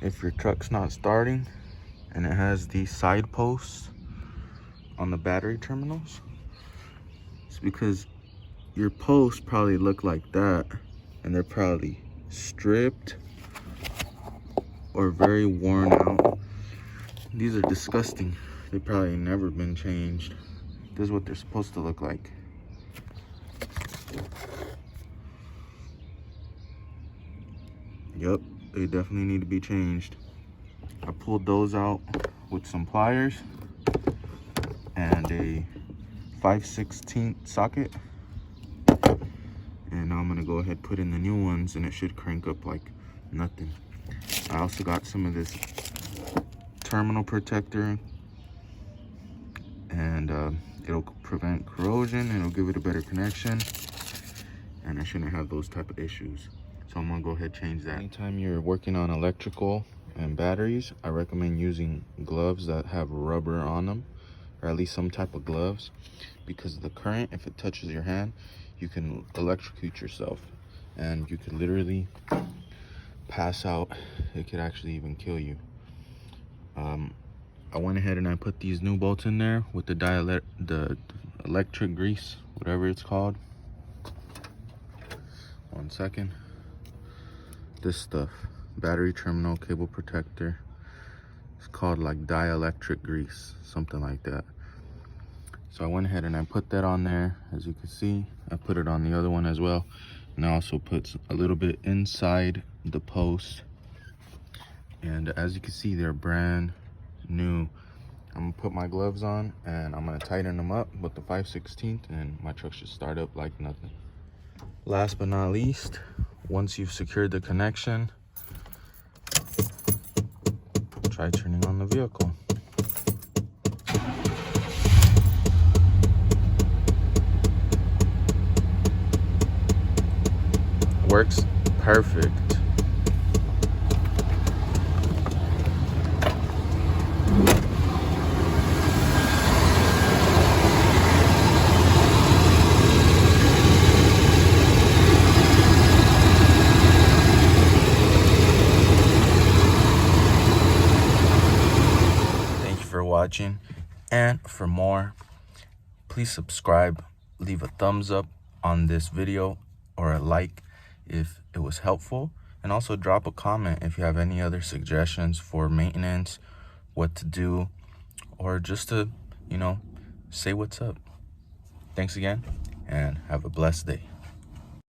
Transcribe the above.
if your truck's not starting and it has these side posts on the battery terminals, it's because your posts probably look like that and they're probably stripped or very worn out. These are disgusting. They probably never been changed. This is what they're supposed to look like. Yep, they definitely need to be changed. I pulled those out with some pliers and a 5/16 socket. And now I'm gonna go ahead and put in the new ones and it should crank up like nothing. I also got some of this terminal protector, and it'll prevent corrosion, it'll give it a better connection, and I shouldn't have those type of issues. So I'm gonna go ahead and change that. Anytime you're working on electrical and batteries, I recommend using gloves that have rubber on them, or at least some type of gloves, because the current, if it touches your hand, you can electrocute yourself and you could literally pass out. It could actually even kill you. I went ahead and I put these new bolts in there with the electric grease, whatever it's called. 1 second. This stuff, battery terminal cable protector. It's called like dielectric grease, something like that. So I went ahead and I put that on there. As you can see, I put it on the other one as well. And I also put a little bit inside the post. And as you can see, they're brand new. I'm gonna put my gloves on and I'm gonna tighten them up with the 5/16 and my truck should start up like nothing. Last but not least, once you've secured the connection, try turning on the vehicle. Works perfect. Watching, and for more, please subscribe, leave a thumbs up on this video or a like if it was helpful, and also drop a comment if you have any other suggestions for maintenance, what to do, or just to, say what's up. Thanks again and have a blessed day.